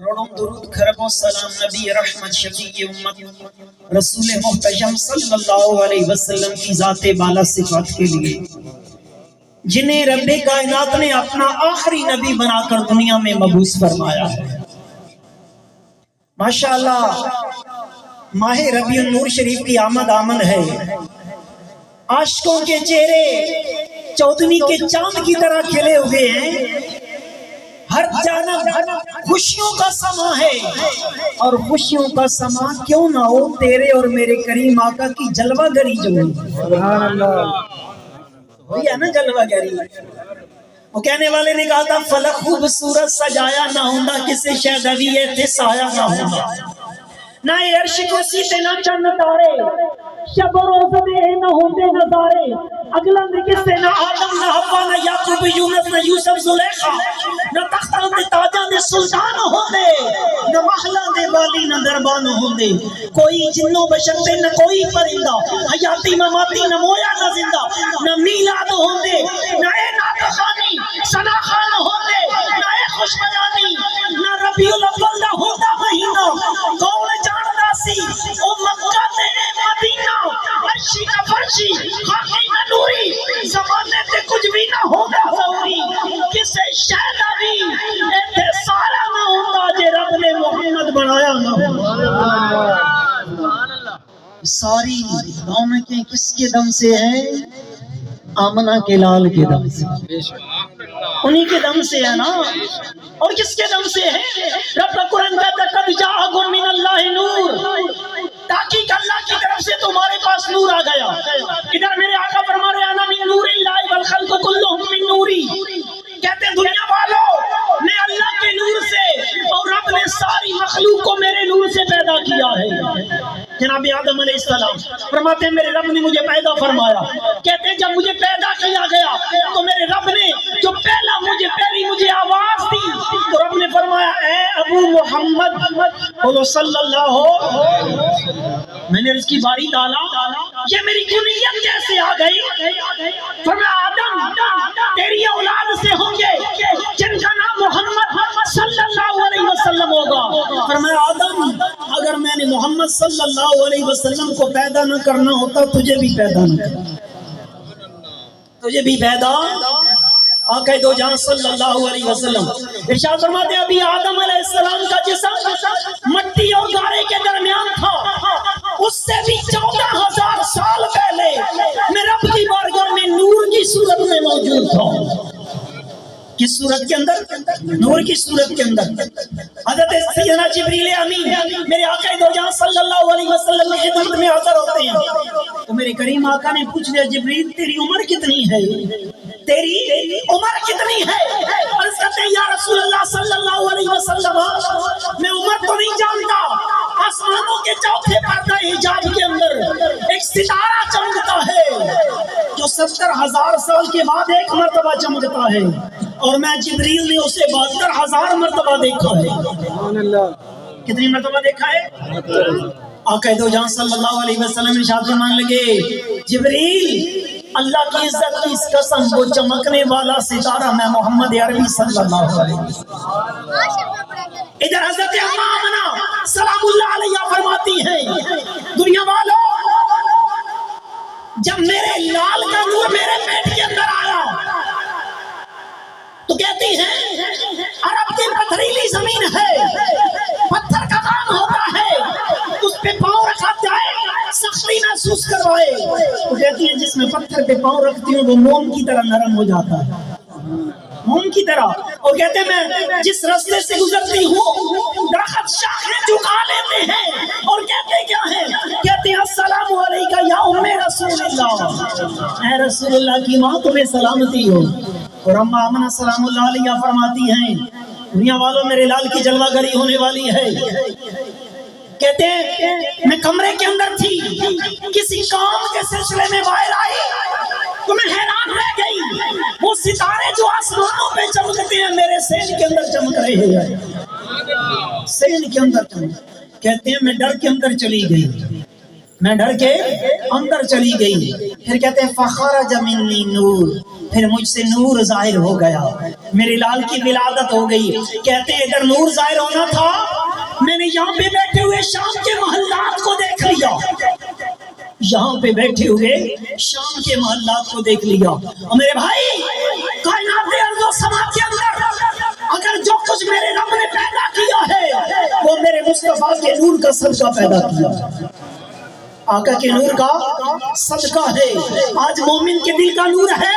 کروڑوں درود خربوں سلام نبی رحمت شفیع امت رسول محتشم صلی اللہ علیہ وسلم کی ذات بالا صفات کے لیے جنہیں رب کائنات نے اپنا آخری نبی بنا کر دنیا میں مبعوث فرمایا ہے۔ ماشاءاللہ ماہ ربیع النور شریف کی آمد ہے۔ عاشقوں کے چہرے چودھویں کے چاند کی طرح کھلے ہوئے ہیں۔ ہر جانب خوشیوں کا سما ہے، اور خوشیوں کا سما کیوں نہ ہو تیرے اور میرے کریم آقا کی جلوہ گری جو ہے۔ سبحان اللہ، وہی ہے نا جلوہ گری۔ وہ کہنے والے نے کہا تھا فلک خوبصورت سجایا نہ ہوندہ کسی شہدوی تھے سایہ نہ ہوندہ، نہ عرش کرسی تے نہ چند تارے، شب و روز دے نہ ہوندے نظارے، اگلا دے کسے نہ آدم نہ حوا نہ یعقوب یونس نہ یوسف زلیخا، نہ تختاں دے تاجاں دے سلطان ہوندے، نہ محلاں دے والی نہ دربان ہوندے، کوئی جنو بشر تے نہ کوئی پرندہ، حیاتی مماتی نہ مویا نہ زندہ، نہ میلاد ہوندے نہ اے نعت خوانی ثنا خان ہوندے، نہ اے خوش بیانی نہ ربیع الاول دا ہوندا مہینہ، کون جاندا سی او مکہ تے مدینہ، عرشی نہ فرشی خاکی نہ نوری، زمانے تے کچھ بھی نہ ہوگا ضروری، کسے شہدہ بھی ایتھے سارا نہ ہوتا جے رب نے محمد بنایا نہ ہوتا۔ ساری رونقیں کس کے دم سے ہیں؟ آمنہ کے لال کے دم سے، انہی کے دم سے ہے نا۔ اور کس کے دم سے ہے؟ رب قرآن کہتا ہے قد جاءکم من اللہ نور، تحقیق اللہ کی طرف سے تمہارے پاس نور آ گیا۔ ادھر میرے آقا فرما رہے انا من نور اللہ والخلق کلہم من نوری، کہتے ہیں دنیا والوں میں اللہ کے نور سے اور رب نے ساری مخلوق کو میرے نور سے پیدا کیا ہے۔ جناب آدم علیہ السلام فرماتے ہیں میرے رب نے مجھے پیدا فرمایا، کہتے ہیں جب مجھے پیدا کیا گیا تو میرے رب نے جو پہلی مجھے آواز دی تو رب نے فرمایا اے ابو محمد بولو صلی اللہ ہو، میں نے اس کی باری ڈالا، یہ میری کنیت کیسے آ گئی؟ فرمایا آدم تیری اولاد سے ہوں گے جن کا نام محمد صلی اللہ علیہ وسلم ہوگا۔ فرمایا آدم اگر میں نے محمد صلی اللہ علیہ وسلم کو پیدا نہ کرنا ہوتا تجھے بھی پیدا نہ کرنا، تجھے بھی پیدا آقا دو جہاں صلی اللہ علیہ وسلم ارشاد فرماتے ہیں ابھی آدم علیہ السلام کا جسم مٹی اور گارے کے درمیان تھا، اس سے بھی 14,000 سال پہلے میں رب کی بارگاہ میں نور کی صورت میں موجود تھا۔ کس صورت کے اندر؟ نور کی صورت کے اندر۔ حضرت سیدنا جبریل امین میرے آقا دو جہاں صلی اللہ علیہ وسلم کی خدمت میں حاضر ہوتے ہیں تو میرے کریم آقا نے پوچھ لیا جبریل تیری عمر کتنی ہے؟ تیری عمر کتنی ہے؟ عرض کرتے ہیں یا رسول اللہ صلی اللہ علیہ وسلم میں عمر تو نہیں جانتا، آسمانوں کے چوتھے پردہ حجاب کے اندر ایک ستارہ چمکتا ہے جو 70,000 سال کے بعد ایک مرتبہ چمکتا ہے، اور میں جبریل نے اسے 72,000 مرتبہ دیکھا ہے۔ کتنی مرتبہ دیکھا ہے؟ آقا دو جہاں صلی اللہ علیہ وسلم ارشاد فرمانے لگے جبریل اللہ کی عزت کی اس قسم وہ چمکنے والا ستارہ میں محمد عربی صلی اللہ علیہ وسلم۔ ادھر حضرت اماں آمنہ سلام اللہ علیہ فرماتی ہیں دنیا والوں جب میرے لال کا نور میرے پیٹ کے اندر آیا تو کہتی ہیں عرب کی پتھریلی زمین ہے، پتھر کا کام ہوتا ہے اس پہ پاؤں رکھا جائے سختی محسوس کروائے، تو کہتی ہیں جس میں پتھر پہ پاؤں رکھتی ہوں وہ موم کی طرح نرم ہو جاتا ہے، موم کی طرح۔ اور کہتے ہیں میں جس رستے سے گزرتی ہوں درخت شاخیں جھکا لیتے ہیں اور کہتے کیا ہیں؟ کہتے ہیں السلام علیکہ یا ام رسول اللہ، اے رسول اللہ کی ماں تمہیں سلامتی ہو۔ اور اماں آمنہ سلام اللہ علیہ فرماتی ہیں دنیا والوں میرے لال کی جلوہ گری ہونے والی ہے۔ کہتے ہیں میں کمرے کے اندر تھی کسی کام کے سلسلے میں باہر آئی تو میں حیران رہ گئی، وہ ستارے جو آسمانوں پہ چمکتے ہیں میرے سین کے اندر چمک رہے ہیں، سین کے اندر چمک۔ کہتے ہیں میں ڈر کے اندر چلی گئی، میں ڈر کے اندر چلی گئی۔ پھر کہتے ہیں فخرج منی نور، پھر مجھ سے نور ظاہر ہو گیا، میرے لال کی ولادت ہو گئی۔ کہتے ہیں ادھر نور ظاہر ہونا تھا، میں نے یہاں پہ بیٹھے ہوئے شام کے محلات کو دیکھ لیا، یہاں پہ بیٹھے ہوئے شام کے محلات کو دیکھ لیا۔ اور میرے بھائی، کائنات ارض و سما کے اندر اگر جو کچھ میرے رب نے پیدا کیا ہے وہ میرے مصطفیٰ کے نور کا صدقہ پیدا کیا، آقا کے نور کا صدقہ ہے۔ آج مومن کے دل کا نور ہے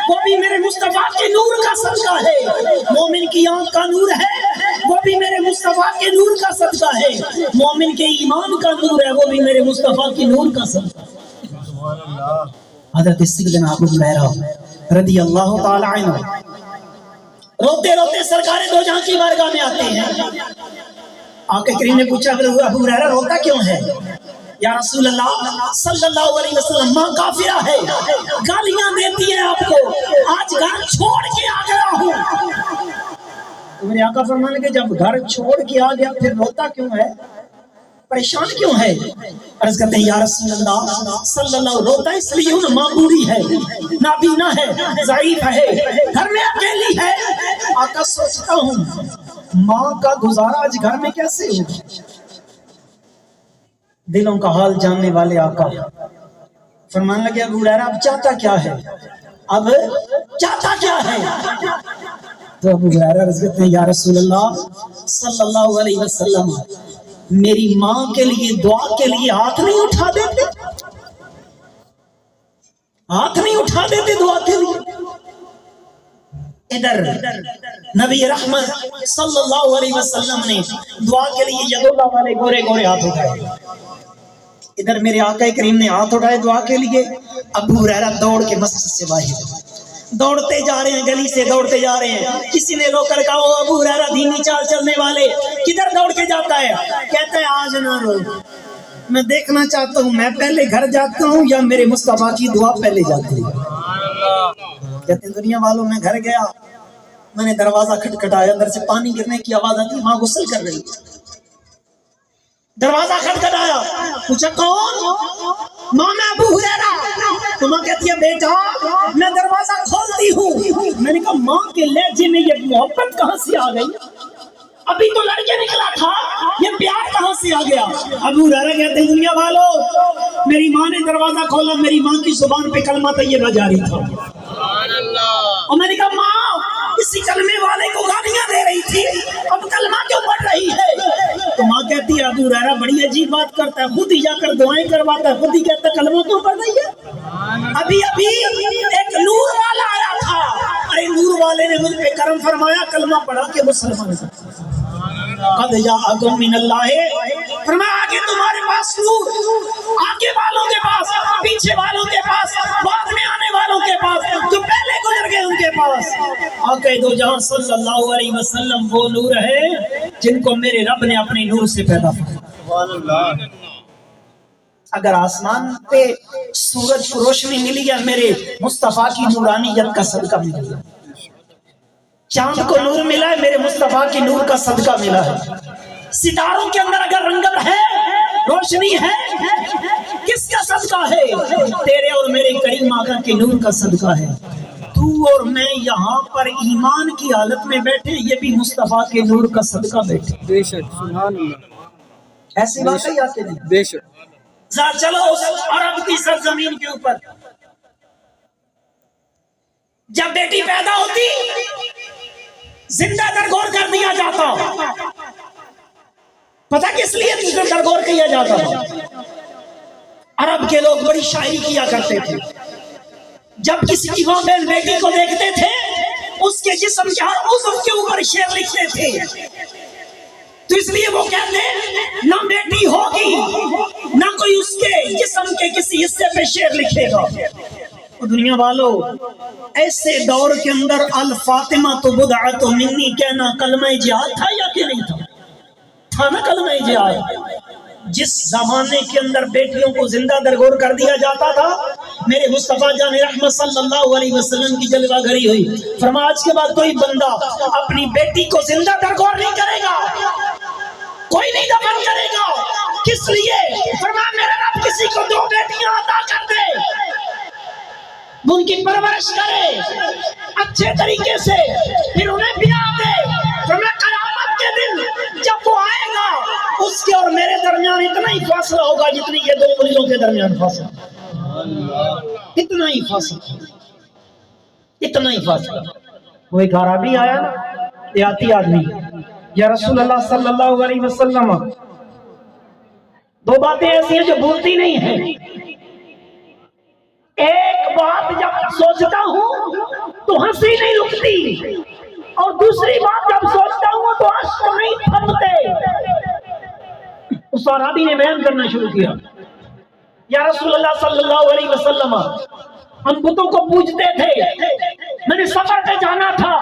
وہ بھی میرے مصطفیٰ کے نور کا صدقہ ہے، مومن کی آنکھ کا نور ہے وہ بھی میرے مصطفیٰ کے نور کا صدقہ ہے، مومن کے ایمان کا نور ہے وہ بھی میرے مصطفیٰ کے نور کا صدقہ ہے۔ حضرت سیدنا ابو ہریرہ رضی اللہ تعالی عنہ روتے روتے سرکار دو جہاں کی بارگاہ میں آتے ہیں۔ آقا کریم نے پوچھا ابو ہریرہ روتا کیوں ہے؟ یا رسول اللہ صلی اللہ علیہ وسلم، ماں کافرہ ہے، گالیاں دیتی ہے آپ کو، آج گھر چھوڑ کے آ گیا ہوں۔ تو میرے آقا فرمانے کہ جب گھر چھوڑ کے آ گیا پھر روتا کیوں ہے، پریشان کیوں ہے؟ عرض کرتے ہیں یا رسول اللہ صلی اللہ، روتا اس لیے ہوں، ماں بوڑھی ہے، نابینا ہے، ضعیف ہے، گھر میں اکیلی ہے۔ آقا سوچتا ہوں ماں کا گزارا آج گھر میں کیسے ہو؟ دلوں کا حال جاننے والے آقا فرمان لگے ابو ہریرہ اب چاہتا کیا ہے، اب چاہتا کیا ہے؟ تو ابو ہریرہ عرض کرتے ہیں یا رسول اللہ صلی اللہ علیہ وسلم، میری ماں کے لیے دعا کے لیے ہاتھ نہیں اٹھا دیتے، ہاتھ نہیں اٹھا دیتے دعا کے لیے؟ ادھر نبی رحمت صلی اللہ علیہ وسلم نے دعا کے لیے یدولہ والے گورے گورے ہاتھ اٹھائے، ادھر میرے آقا کریم نے ہاتھ اٹھائے دعا کے لیے۔ ابو ہریرہ دوڑ کے مسجد سے باہر دوڑتے جا رہے ہیں، گلی سے دوڑتے جا رہے ہیں، کسی نے روک کر کہا او ابو ہریرہ دھیمی چال چلنے والے کدھر دوڑ کے جاتا ہے؟ کہتا ہے آج نہ رو، میں دیکھنا چاہتا ہوں میں پہلے گھر جاتا ہوں یا میرے مصطفیٰ کی دعا پہلے جاتی ہے۔ کہتے ہیں دنیا والوں میں گھر گیا، میں نے دروازہ کھٹکھٹایا، اندر سے پانی گرنے کی آواز آتی، ماں غسل کر رہی ہے، دروازہ کھٹکھٹایا، پوچھا کون؟ ماں میں ابو ہریرہ۔ تو ماں کہتی ہے بیٹا میں دروازہ کھولتی ہوں۔ میں نے کہا ماں کے لہجے میں یہ محبت کہاں سے آ گئی؟ ابھی تو لڑکے نکلا تھا، یہ پیار کہاں سے آ گیا؟ ابو ہریرہ کہتے ہیں دنیا والوں میری ماں نے دروازہ کھولا، میری ماں کی زبان پہ کلمہ طیبہ جاری تھا، اور میں نے کہا ماں اسی کلمے والے کو گالیاں دے رہی تھی، اب کلمہ کیوں پڑھ رہی ہے؟ تو ماں کہتی ہے ابو ہریرہ بڑی عجیب بات کرتا ہے، خود ہی جا کر دعائیں کرواتا ہے، خود ہی کہتا ہے کلمہ کیوں پڑھ رہی ہے؟ ابھی ایک نور والا آیا تھا، ارے نور والے نے مجھ پہ کرم فرمایا، کلمہ پڑھا کے مسلمان سے قد جاءکم من اللہ، فرمایا آگے تمہارے پاس نور، آگے والوں کے پاس، پیچھے والوں کے پاس، بعد میں آنے والوں کے پاس، جو پہلے گزر گئے ان کے پاس۔ آقا دو جہاں صلی اللہ علیہ وسلم وہ نور ہے جن کو میرے رب نے اپنے نور سے پیدا کیا۔ اگر آسمان پہ سورج کو روشنی ملی ہے میرے مصطفیٰ کی نورانیت کا صدقہ مل گیا، چاند کو نور ملا ہے میرے مصطفیٰ کی نور کا صدقہ ملا ہے، ستاروں کے اندر اگر رنگت ہے روشنی ہے کس کا صدقہ ہے؟ تیرے اور میرے کریم آقا کے نور کا صدقہ ہے۔ تو اور میں یہاں پر ایمان کی حالت میں بیٹھے، یہ بھی مصطفیٰ کے نور کا صدقہ بیٹھے۔ بے شک، سبحان اللہ، ایسی بات ہے یا کہ نہیں؟ بے شک۔ ذرا چلو اس عرب کی سرزمین کے اوپر، جب بیٹی پیدا ہوتی زندہ درگور کر دیا جاتا، پتہ کس لیے زندہ درگور کیا جاتا تھا؟ عرب کے لوگ بڑی شاعری کیا کرتے تھے، جب کسی کی ماں بہن بیٹی کو دیکھتے تھے اس کے جسم کے ہر عضو کے اوپر شعر لکھتے تھے، تو اس لیے وہ کہتے ہیں نہ بیٹی ہوگی نہ کوئی اس کے جسم کے کسی حصے پہ شعر لکھے گا۔ دنیا والو ایسے دور کے اندر الفاطمہ تو بدعت منی کہنا کلمہ جہاد تھا یا کہ نہیں تھا؟ تھا نا کلمہ جہاد۔ جس زمانے کے اندر بیٹیوں کو زندہ درگور کر دیا جاتا تھا، میرے مصطفیٰ جان رحمت صلی اللہ علیہ وسلم کی جلوہ گری ہوئی، فرمایا آج کے بعد کوئی بندہ اپنی بیٹی کو زندہ درگور نہیں کرے گا، کوئی نہیں دفن کرے گا۔ کس لیے؟ فرمایا میرے رب کسی کو 2 بیٹیاں عطا کر دے، وہ ان کی پرورش کرے اچھے طریقے سے، پھر انہیں بیاہ دے۔ فرمایا قیامت کے دن جب وہ آئے گا اس کے اور میرے درمیان اتنا ہی فاصلہ ہوگا جتنی یہ دو انگلیوں کے درمیان فاصلہ، اتنا ہی فاصلہ، اتنا ہی فاصلہ۔ وہ ایک عربی آیا نا، دیہاتی آدمی، یا رسول اللہ صلی اللہ علیہ وسلم دو باتیں ایسی ہیں جو بھولتی نہیں ہیں۔ ایک بات جب سوچتا ہوں تو ہنسی نہیں رکتی، اور دوسری بات جب سوچتا ہوں تو اشک نہیں تھمتے۔ اس عربی نے بیان کرنا شروع کیا، یا رسول اللہ صلی اللہ علیہ وسلم ہم بتوں کو پوجتے تھے، میں نے سفر پہ جانا تھا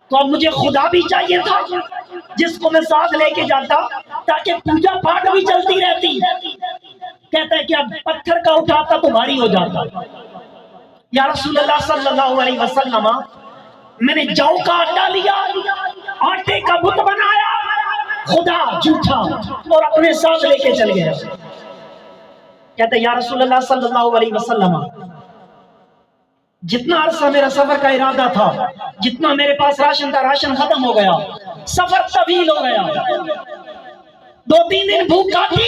تو اب مجھے خدا بھی چاہیے تھا جس کو میں ساتھ لے کے جاتا تاکہ پوجا پاٹ بھی چلتی رہتی۔ کہتا ہے کہ اب پتھر کا اٹھاتا تو بھاری ہو جاتا۔ یا رسول اللہ صلی اللہ علیہ وسلم میں نے جو کا آٹا لیا، آٹے کا بت بنایا، خدا جھوٹا، اور اپنے ساتھ لے کے چل گیا۔ کہتا ہے یا رسول اللہ صلی اللہ علیہ وسلم جتنا عرصہ میرا سفر کا ارادہ تھا، جتنا میرے پاس راشن تھا، راشن ختم ہو گیا، سفر طویل ہو گیا، 2-3 دن بھوک کاٹی۔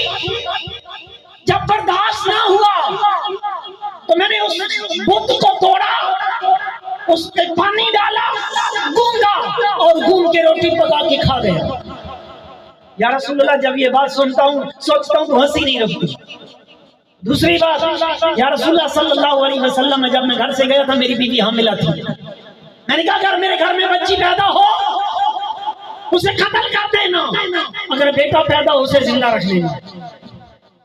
جب برداشت نہ ہوا تو میں نے اس بت کو توڑا، اس پہ پانی ڈالا، گونگا اور گون کے روٹی پکا کے کھا گیا۔ یا رسول اللہ جب یہ بات سنتا ہوں سوچتا ہوں تو ہنسی نہیں رکتی۔ دوسری بات، یا رسول اللہ صلی اللہ علیہ وسلم جب میں گھر سے گیا تھا میری بیوی حاملہ تھی، میں نے کہا اگر میرے گھر میں بچی پیدا ہو اسے قتل کر دینا، اگر بیٹا پیدا ہو اسے زندہ رکھ لینا۔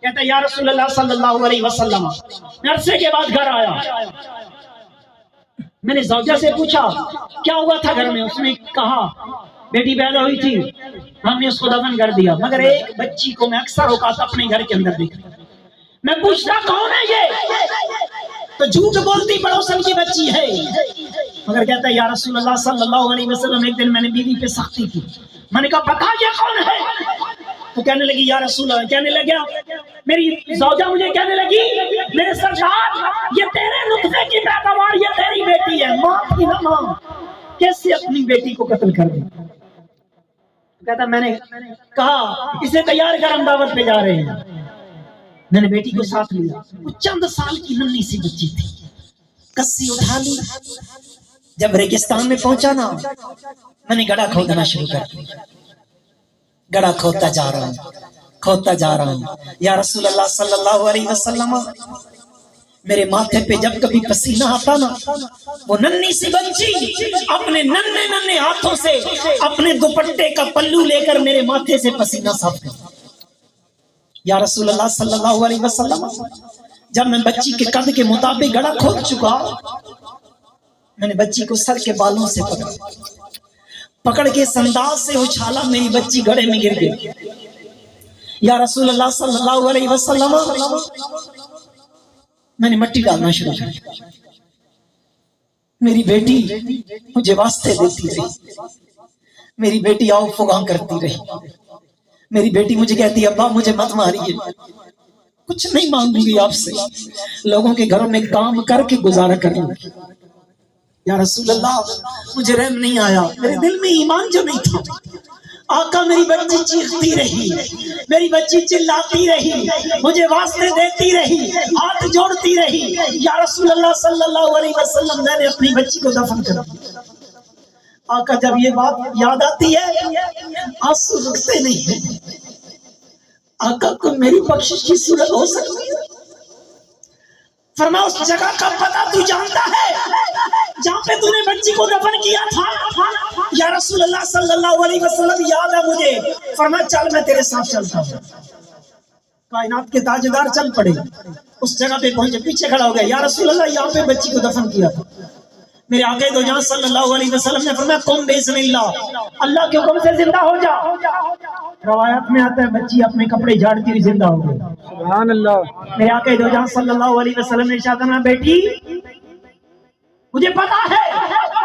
کہتا ہے یا رسول اللہ صلی اللہ علیہ وسلم میں عرصے کے بعد گھر آیا، میں نے زوجہ سے پوچھا کیا ہوا تھا گھر میں، اس نے کہا بیٹی پیدا ہوئی تھی، ہم نے اس کو دفن کر دیا، مگر ایک بچی کو میں اکثر اوقات اپنے گھر کے اندر دیکھتا، میں پوچھتا کون ہے یہ، تو جھوٹ بولتی پڑوسن کی بچی ہے۔ مگر کہتا ہے یا رسول اللہ صلی اللہ علیہ وسلم ایک دن میں نے بیوی پہ سختی کی، میں نے کہا پتا یہ کون ہے، تو کہنے لگی یا رسول اللہ، کہنے لگا میری زوجہ مجھے کہنے لگی میرے سرکار یہ تیرے نطفے کی پیداوار، یہ تیری بیٹی ہے، ماں کی نہ ماں کیسے اپنی بیٹی کو قتل کر دی۔ کہتا میں نے کہا اسے تیار کر ہم دعوت پہ جا رہے ہیں۔ میں نے بیٹی کو ساتھ لیا، وہ چند سال کی ننھی سی بچی تھی، کسی اٹھا لی، جب ریگستان میں پہنچا نا میں نے گڑھا کھودنا شروع کر دیا، گڑھا کھودتا جا رہا ہوں، کھودتا جا رہا ہوں۔ یا رسول اللہ صلی اللہ علیہ وسلم میرے ماتھے پہ جب کبھی پسینہ آتا نا، وہ ننھی سی بچی اپنے ننھے ننھے ہاتھوں سے اپنے دوپٹے کا پلو لے کر میرے ماتھے سے پسینہ صاف کرتی۔ یا رسول اللہ صلی اللہ علیہ وسلم جب میں بچی کے قد کے مطابق گڑھا کھود چکا، میں نے بچی کو سر کے بالوں سے پکڑ کے اس انداز سے اچھالا، میری بچی گڑھے میں گر گئی۔ یا رسول اللہ صلی اللہ علیہ وسلم میں نے مٹی ڈالنا شروع کیا، میری بیٹی مجھے واسطے دیتی رہی، میری بیٹی آؤ فغاں کرتی رہی، میری بیٹی مجھے کہتی ابا مجھے مت ماریے، کچھ نہیں مانگوں گی آپ سے، لوگوں کے گھروں میں کام کر کے گزارا کروں گی۔ یا رسول اللہ مجھے رحم نہیں آیا، میرے دل میں ایمان جو نہیں تھا۔ آقا میری بچی چیختی رہی، میری بچی چلاتی رہی، مجھے واسطے دیتی رہی، ہاتھ جوڑتی رہی۔ یا رسول اللہ صلی اللہ علیہ وسلم میں نے اپنی بچی کو دفن کر دیا۔ آقا جب یہ بات یاد آتی ہے آنسو رکتے نہیں ہیں۔ آقا کو میری بخشش کی صورت ہو سکتی ہے؟ فرمایا اس جگہ کا پتہ تو جانتا ہے جہاں پہ تو نے بچی کو دفن کیا تھا؟ یا رسول اللہ صلی اللہ علیہ وسلم یاد ہے مجھے۔ فرمایا چل میں تیرے ساتھ چلتا ہوں۔ کائنات کے تاجدار چل پڑے، اس جگہ پہ پہنچے، پیچھے کھڑا ہو گیا، یا رسول اللہ یہاں پہ بچی کو دفن کیا تھا۔ میرے آقا دو جہاں صلی اللہ علیہ وسلم نے فرمایا قم باذن اللہ، اللہ کے حکم سے زندہ ہو جا۔ روایات میں آتا ہے بچی اپنے کپڑے جھاڑتی ہوئی زندہ ہو گئی، سبحان اللہ۔ میرے آقا دو جہاں صلی اللہ علیہ وسلم نے ارشاد فرمایا بیٹی مجھے پتا ہے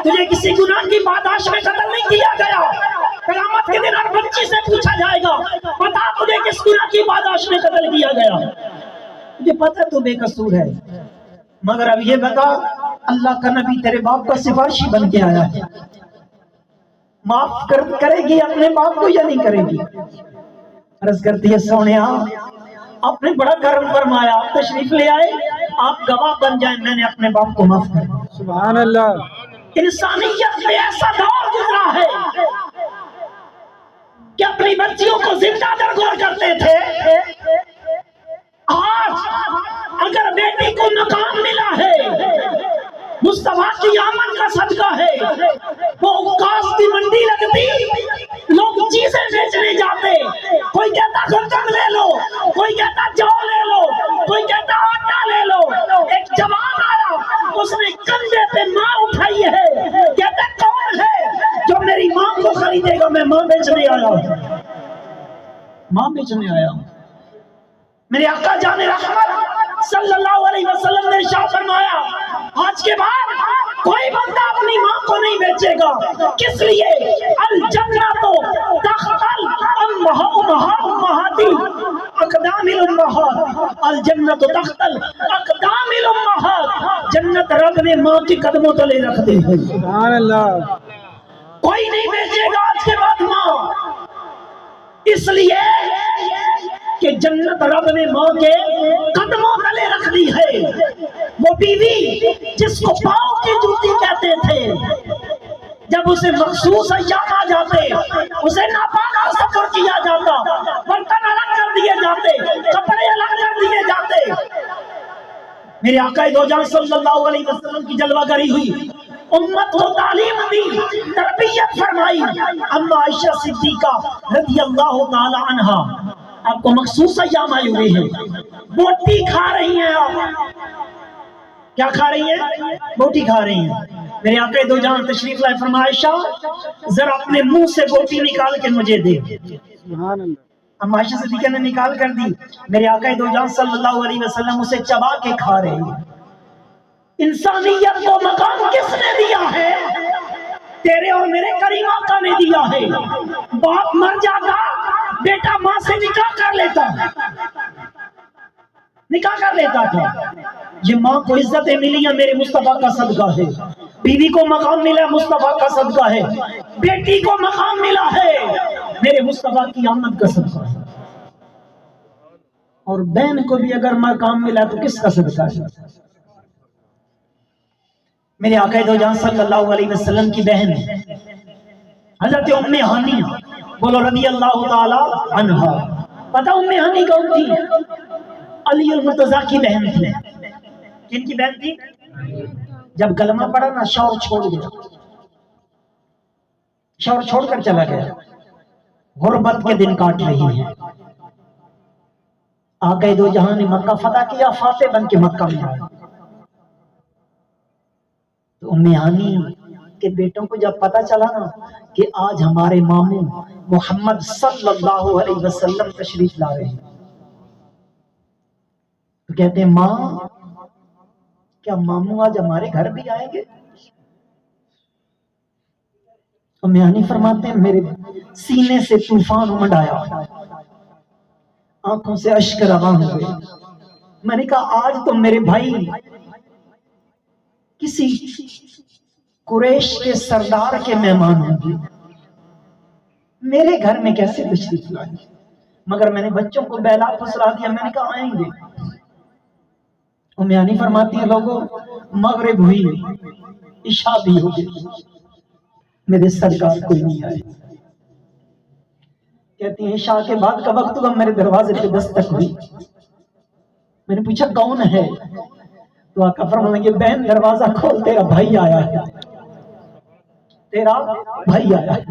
تجھے کسی گناہ کی پاداش میں قتل نہیں کیا گیا، قیامت کے دن ہر بچی سے پوچھا جائے گا پتا تجھے کس گناہ کی پاداش میں قتل کیا گیا، مجھے پتا تو بے قصور ہے، مگر اب یہ بتا اللہ کا نبی تیرے باپ کا سفارشی بن کے آیا ہے، معاف کرے گی اپنے باپ کو یا نہیں کرے گی؟ عرض کرتی ہے سونیا آپ نے بڑا کرم فرمایا، آپ تشریف لے آئے، آپ گواہ بن جائیں، میں نے اپنے باپ کو معاف کر دیا۔ سبحان اللہ۔ انسانیت میں ایسا دور گزرا ہے کہ اپنی بچیوں کو زندہ درگور کرتے تھے، آج اگر بیٹی کو مقام ملا ہے مصطفیٰ کی آمد کا صدقہ ہے، وہ اوقاف کی منڈی لگتی، لوگ چیزیں بیچنے جاتے، کوئی کہتا گندم لے لو، کوئی کہتا جو لے لو، کوئی کہتا آٹا لے لو، ایک جوان آیا اس نے کندھے پہ ماں اٹھائی ہے، کہتا کون ہے جو میری ماں کو خریدے گا؟ میں ماں بیچنے آیا ہوں، ماں بیچنے آیا ہوں۔ میرے آقا جان رحمت صلی اللہ علیہ وسلم نے ارشاد فرمایا آج کے بعد کوئی بندہ اپنی ماں کو نہیں بیچے گا، کس لیے؟ الجنت تحت امہات اقدام الامہات، الجنت تحت اقدام الامہات، جنت رب نے ماں کے قدموں تلے رکھ دی ہے۔ سبحان اللہ۔ کوئی نہیں بیچے گا آج کے بعد ماں، اس لیے کہ جنت رب نے ماں کے قدموں تلے رکھ دی ہے۔ وہ بیوی جس کو پاؤں کی جوتی کہتے تھے، جب اسے مخصوص ایام آ جاتے اسے ناپاک سفر کیا جاتا، برتن الگ کر دیے جاتے، کپڑے الگ کر دیے جاتے۔ میرے آقا دو جان صلی اللہ علیہ وسلم کی جلوہ گری ہوئی، امت کو تعلیم دی، تربیت فرمائی۔ اما عائشہ صدیقہ رضی اللہ تعالی عنہا آپ کو مخصوص ایام آئے ہوئے ہیں، بوٹی کھا رہی ہیں، آپ کیا کھا رہی ہیں؟ بوٹی کھا رہی ہیں۔ میرے آقا دو جان تشریف لائے، فرمایا عائشہ ذرا اپنے منہ سے بوٹی نکال کے مجھے دے۔ سبحان اللہ۔ اما عائشہ صدیقہ نے نکال کر دی، میرے آقا دو جان صلی اللہ علیہ وسلم اسے چبا کے کھا رہے ہیں۔ انسانیت کو مقام کس نے دیا ہے؟ تیرے اور میرے کریم آقا نے دیا ہے۔ باپ مر جاتا بیٹا ماں سے نکاح کر لیتا، نکاح کر لیتا تھا۔ یہ ماں کو عزتیں ملی ہیں میرے مصطفیٰ کا صدقہ ہے، بیوی کو مقام ملا مصطفیٰ کا صدقہ ہے، بیٹی کو مقام ملا ہے میرے مصطفیٰ کی آمد کا صدقہ ہے، اور بہن کو بھی اگر مقام ملا تو کس کا صدقہ ہے؟ میرے آقا دو جان صلی اللہ علیہ وسلم کی بہن حضرت ام ہانی، بولو رضی اللہ تعالی عنہا۔ پتہ ام ہانی کون تھی؟ علی المرتضیٰ کی بہن تھی۔ کن کی بہن تھی؟ جب کلمہ پڑھا نا شوہر چھوڑ گیا، شوہر چھوڑ کر چلا گیا، غربت کے دن کاٹ رہی ہے۔ آقا دو جہاں نے مکہ فتح کیا، فاتح بن کے مکہ میں آیا۔ تو ام ہانی کے بیٹوں کو جب پتا چلا نا کہ آج ہمارے ماموں محمد صلی اللہ علیہ وسلم تشریف لا رہے ہیں، تو کہتے ہیں ماں کیا ماموں آج ہمارے گھر بھی آئیں گے؟ ام ہانی فرماتے ہیں میرے سینے سے طوفان امڈ آیا، آنکھوں سے اشک رواں ہوئے۔ میں نے کہا آج تو میرے بھائی کسی قریش کے سردار کے مہمان ہوں گے، میرے گھر میں کیسے تشریف لائیں گے؟ مگر میں نے بچوں کو بہلا پھسلا دیا، میں نے کہا آئیں گے۔ ام ہانی فرماتی ہیں لوگوں مغرب ہوئی، عشاء بھی ہو گئی، میرے سرکار کوئی نہیں آئے۔ کہتی ہیں عشاء کے بعد کا وقت ہوا، میرے دروازے پہ دستک ہوئی، میں نے پوچھا کون ہے؟ تو آقا فرمانے لگے بہن دروازہ کھول، تیرا بھائی آیا ہے، تیرا بھائی آیا ہے۔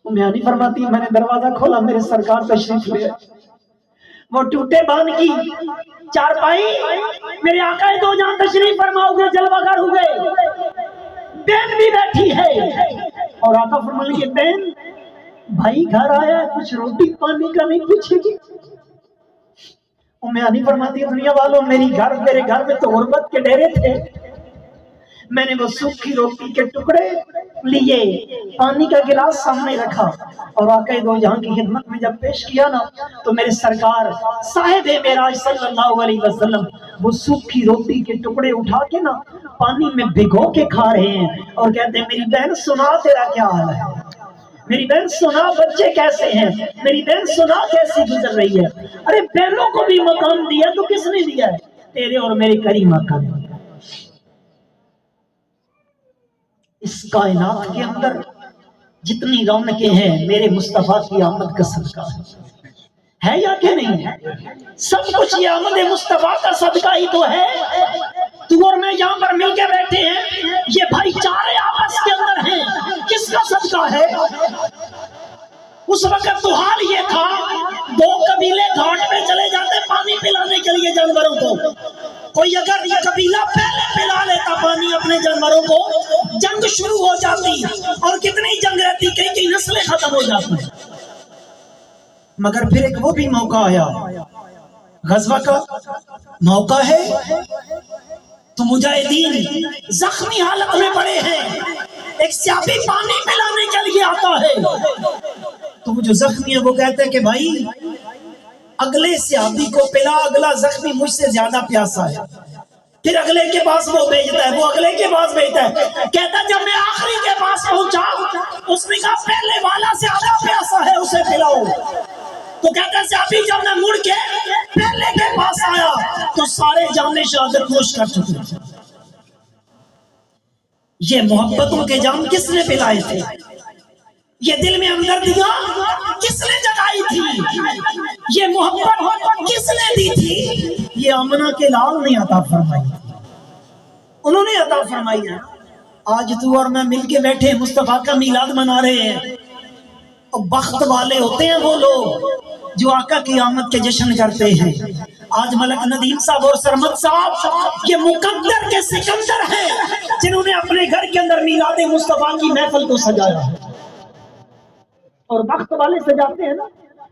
ام ہانی فرماتی ہے میں نے دروازہ کھولا، میرے سرکار تشریف لے آئے۔ وہ ٹوٹے بان کی چارپائی، میرے آقا دو جان تشریف فرما ہوئے، جلوہ گر ہوئے، بہن بھی بیٹھی ہے، اور آقا فرمانے لگے بہن بھائی گھر آیا ہے، کچھ روٹی پانی کا نہیں پوچھے گی؟ ام ہانی فرماتی ہے دنیا والوں میرے گھر میں تو غربت کے ڈیرے تھے، میں نے وہ سوکھی روٹی کے ٹکڑے لیے، پانی کا گلاس سامنے رکھا، اور آقا دو جہاں کی خدمت میں جب پیش کیا نا تو میرے سرکار صاحب معراج صلی اللہ علیہ وسلم وہ سوکھی روٹی کے ٹکڑے اٹھا کے نا پانی میں بھگو کے کھا رہے ہیں اور کہتے ہیں میری بہن سنا تیرا کیا حال ہے، میری بہن سنا بچے کیسے ہیں، میری بہن سنا کیسی گزر رہی ہے۔ ارے بہنوں کو بھی مقام دیا تو کس نے دیا ہے؟ تیرے اور میرے کریم آقا نے۔ اس کائنات کے اندر جتنی رونقیں ہیں میرے مصطفیٰ کی آمد کا صدقہ ہے یا کہ نہیں ہے؟ سب کچھ یہ آمد مصطفیٰ کا صدقہ ہی تو ہے۔ تو اور میں یہاں پر مل کے بیٹھے ہیں، یہ بھائی چارے آپس کے اندر ہیں، کس کا صدقہ ہے؟ اس وقت تو حال یہ تھا، دو قبیلے گھاٹ پہ چلے جاتے پانی پلانے کے لیے جانوروں کو، کوئی اگر یہ قبیلہ پہلے پلا لیتا پانی اپنے جانوروں کو، جنگ شروع ہو جاتی، اور کتنی جنگ رہتی، کئی نسلیں ختم ہو جاتی۔ مگر پھر ایک وہ بھی موقع آیا، غزوہ کا موقع ہے، تو مجاہدین زخمی حالت میں پڑے ہیں، ایک سیابی پانی پلانے کے لیے آتا ہے، تو وہ جو زخمی ہے وہ کہتے ہیں کہ بھائی اگلے سیابی کو پلا، اگلا زخمی مجھ سے زیادہ پیاسا ہے۔ پھر اگلے کے پاس وہ بھیجتا ہے، وہ اگلے کے پاس بھیجتا ہے، کہتا جب میں آخری کے پاس پہنچا، اس نے کہا پہلے والا زیادہ پیاسا ہے، اسے پلاؤ۔ تو کہتا ہے ابھی جب میں مڑ کے پہلے کے پاس آیا تو سارے جامِ شہادت نوش کر چکے تھے۔ یہ محبتوں کے جام کس نے پلائے تھے؟ یہ دل میں ہمدردیاں کس نے جگائی تھی؟ یہ محبت کس نے دی تھی؟ یہ آمنہ کے لال نے عطا فرمائی تھی، انہوں نے عطا فرمائی ہے۔ آج تو اور میں مل کے بیٹھے مصطفیٰ کا میلاد منا رہے ہیں، اور بخت والے ہوتے ہیں وہ لوگ جو آقا کی آمد کے جشن کرتے ہیں۔ آج ملک ندیم صاحب اور سرمد صاحب یہ مقدر کے سکندر ہیں جنہوں نے اپنے گھر کے اندر میلاد مصطفیٰ کی محفل کو سجایا، اور بخت والے سجاتے ہیں نا۔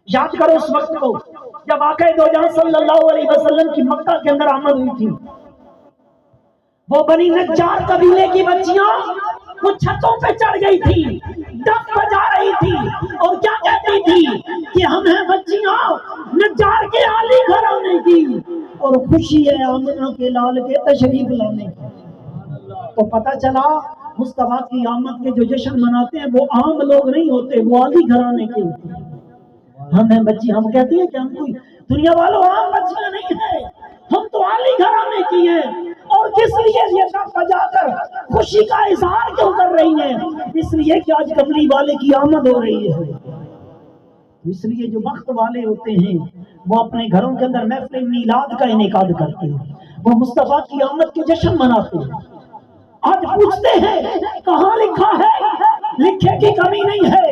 یاد کرو اس وقت کو جب آقا دو جہاں صلی اللہ علیہ وسلم کی مکہ کے اندر آمد ہوئی تھی، وہ بنی نجار قبیلے کی بچیاں وہ چھتوں پہ چڑھ گئی تھی، ڈف بجا رہی تھی، اور کیا کہتی تھی کہ ہم ہیں بچیاں نجار کے عالی گھرانے کی، اور خوشی ہے آمنہ کے لال کے تشریف لانے کی۔ تو پتہ چلا مصطفیٰ کی آمد کے جو جشن مناتے ہیں وہ عام لوگ نہیں ہوتے، وہ عالی گھرانے کے ہوتے ہیں۔ ہم ہیں بچی، ہم کہتے ہیں کہ ہم کوئی دنیا والوں عام بچیاں نہیں ہیں، ہم تو عالی گھرانے کی ہیں۔ اور کس لیے یہ ڈف بجا کر خوشی کا اظہار کیوں کر رہی ہیں؟ اس لیے کہ آج کملی والے کی آمد ہو رہی ہے۔ اس لیے جو بخت والے ہوتے ہیں وہ اپنے گھروں کے اندر محفل میلاد کا انعقاد کرتے ہیں، وہ مصطفیٰ کی آمد کے جشن مناتے ہیں۔ آج پوچھتے ہیں کہاں لکھا ہے؟ لکھے کی کمی نہیں ہے،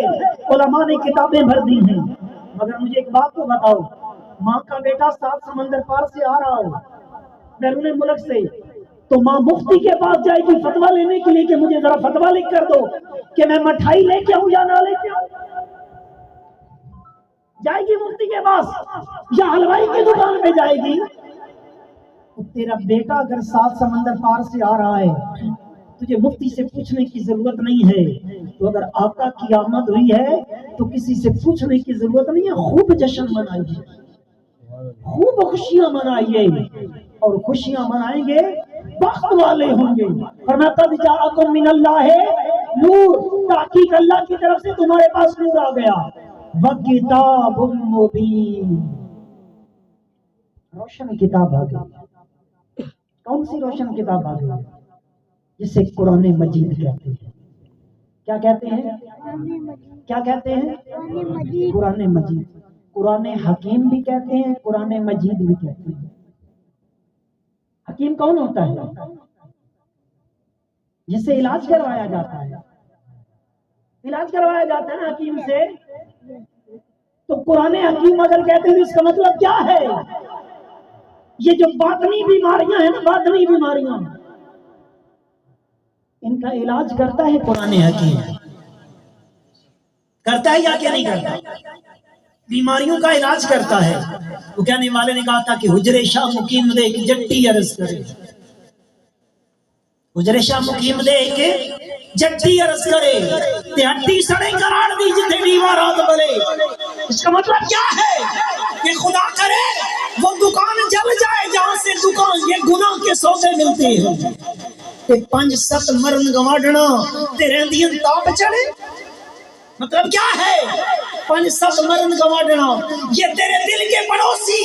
علماء نے کتابیں بھر دی ہیں، مگر مجھے ایک بات تو بتاؤ، ماں کا بیٹا 7 سمندر پار سے آ رہا ہو بیرون ملک سے، تو ماں مفتی کے پاس جائے گی فتویٰ لینے کے لیے کہ مجھے ذرا فتویٰ لکھ کر دو کہ میں مٹھائی لے کے آؤں یا نہ لے کے آؤں؟ جائے گی مفتی کے پاس یا حلوائی کی دکان پہ جائے گی؟ تیرا بیٹا اگر 7 سمندر پار سے آ رہا ہے، تجھے مفتی سے پوچھنے کی ضرورت نہیں ہے۔ تو اگر آقا کی آمد ہوئی ہے تو کسی سے پوچھنے کی ضرورت نہیں ہے، خوب جشن منائیے، خوب خوشیاں منائیے، اور خوشیاں منائیں گے بخت والے ہوں گے۔ فرمایا قد جاءکم من اللہ نور، تحقیق اللہ کی طرف سے تمہارے پاس نور آ گیا، وکتاب مبین، روشن کتاب آ گئی۔ کون سی روشن کتاب آ گئی؟ جسے قرآن مجید کہتے ہیں۔ کیا کہتے ہیں؟ کیا کہتے ہیں؟ قرآن مجید۔ قرآن حکیم بھی کہتے ہیں، قرآن مجید بھی کہتے ہیں۔ حکیم کون ہوتا ہے؟ جس سے علاج کروایا جاتا ہے، علاج کروایا جاتا ہے نا حکیم سے۔ تو قرآن حکیم اگر کہتے ہیں تو اس کا مطلب کیا ہے؟ یہ جو باطنی بیماریاں ہیں نا، باطنی بیماریاں، ان کا علاج کرتا ہے قرآن حکیم۔ کرتا ہے یا کیا نہیں کرتا؟ بیماریوں کا علاج کرتا ہے۔ وہ کہنے والے نے کہا تھا کہ حجر شاہ مقیم دے کہ جٹی عرض کرے، حجر شاہ مقیم دے کہ جٹی عرض کرے، تے ہڈی سڑے کراڑ دی جتے دیوارات بلے۔ اس کا مطلب کیا ہے کہ خدا کرے وہ دکان جل جائے جہاں سے تے دکان یہ گناہ کے سودے ملتے ہیں تے 5-7 مرن گواڈنا تے رہندیاں تاپ چڑھے مطلب کیا ہے 5-7 مرن گواڈنا یہ تیرے دل کے پڑوسی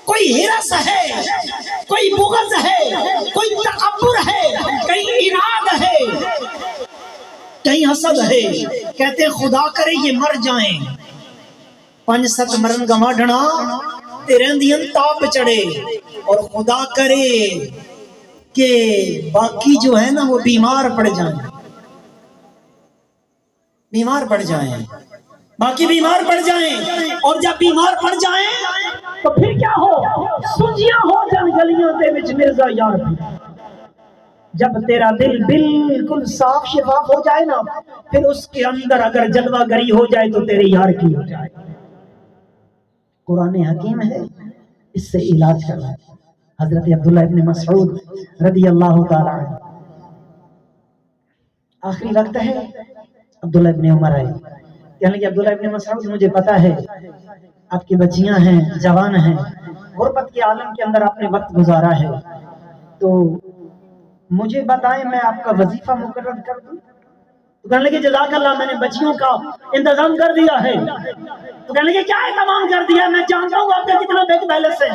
کوئی ہرس ہے کوئی بغض ہے کوئی تکبر ہے کہیں اناد ہے کہیں حسد ہے کہتے ہیں خدا کرے یہ مر جائیں 5-7 مرن گواڈنا تے رہندیاں تاپ چڑھے اور خدا کرے کہ باقی جو ہے نا وہ بیمار پڑ جائیں باقی بیمار پڑ جائیں اور جب بیمار پڑ جائیں تو پھر کیا ہو سنجیاں ہو جان گلیاں دے وچ مرزا یار جب تیرا دل بالکل صاف شفاف ہو جائے نا پھر اس کے اندر اگر جلوہ گری ہو جائے تو تیرے یار کی ہو جائے قرآن حکیم ہے اس سے علاج کرنا ہے حضرت عبداللہ ابن مسعود رضی اللہ تعالیٰ عنہ آخری وقت ہے عبداللہ ابن عمر آئے کہنے کہ عبداللہ ابن مسعود مجھے پتا ہے آپ کی بچیاں ہیں جوان ہیں غربت کے عالم کے اندر آپ نے وقت گزارا ہے تو مجھے بتائیں میں آپ کا وظیفہ مقرر کر دوں تو کہنے لگے جزاک اللہ میں نے بچیوں کا انتظام کر دیا ہے تو کہنے لگے کیا انتظام کر دیا میں جانتا ہوں آپ کا کتنا بینک بیلنس ہے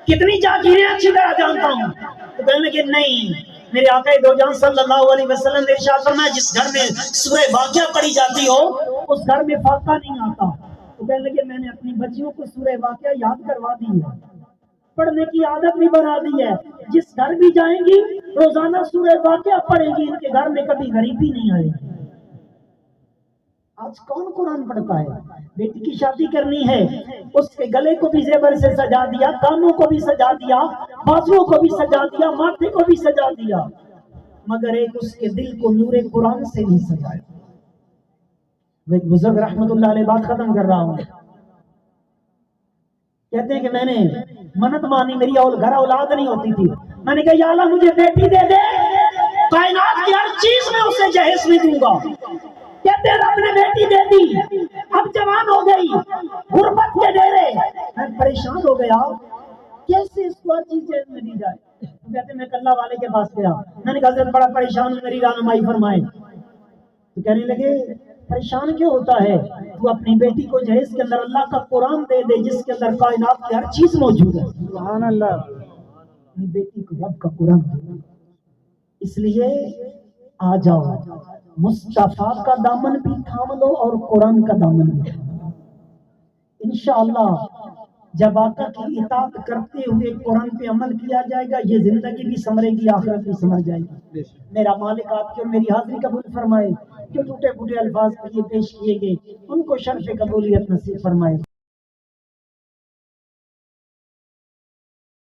کتنی جاگیریں اچھی طرح جانتا ہوں تو کہنے لگے نہیں میرے آقا دو جان صلی اللہ علیہ وسلم نے ارشاد فرمایا جس گھر میں سورہ واقعہ پڑھی جاتی ہو اس گھر میں فاقہ نہیں آتا تو کہنے لگے میں نے اپنی بچیوں کو سورہ واقعہ یاد کروا دی ہے پڑھنے کی عادت بھی بنا دی ہے جس گھر بھی جائیں گی روزانہ سورہ واقعہ پڑھیں گی ان کے گھر میں کبھی غریبی نہیں آئے گی آج کون قرآن پڑھتا ہے بیٹی کی شادی کرنی ہے اس کے گلے کو بھی زیور سے سجا دیا کانوں کو بھی سجا دیا بازوؤں کو بھی سجا دیا ماتھے کو بھی سجا دیا مگر ایک اس کے دل کو نور قرآن سے نہیں سجایا میں ایک بزرگ رحمت اللہ علیہ بات ختم کر رہا ہوں کہتے ہیں کہ میں نے منت مانی میری گھر اولاد نہیں ہوتی تھی میں نے کہا یا اللہ مجھے بیٹی دے دے کائنات کی ہر چیز میں اسے جہیز میں دوں گا کہتے ہیں رب نے بیٹی دے دی اب جوان ہو گئی غربت کے ڈیرے میں پریشان ہو گیا کیسے اس کو ہر چیز جہیز میں دی جائے کہتے ہیں میں اللہ والے کے پاس گیا میں نے کہا حضرت بڑا پریشان ہوں میری رہنمائی فرمائے تو کہنے لگے پریشان کیوں ہوتا ہے تو اپنی بیٹی کو جہیز کے اندر اللہ کا قرآن دے دے جس کے اندر کائنات کی ہر چیز موجود ہے سبحان اللہ اپنی بیٹی کو رب کا قرآن دے اس لیے آ جاؤ مصطفیٰ کا دامن بھی تھام لو اور قرآن کا دامن بھی انشاءاللہ جب آقا کی اطاعت کرتے ہوئے قرآن پہ عمل کیا جائے گا یہ زندگی بھی سمرے گی آخرت بھی سمر جائے گی میرا مالک آپ کی اور میری حاضری قبول فرمائے جو ٹوٹے پھوٹے الفاظ پر یہ پیش کیے گئے ان کو شرف قبولیت نصیب فرمائے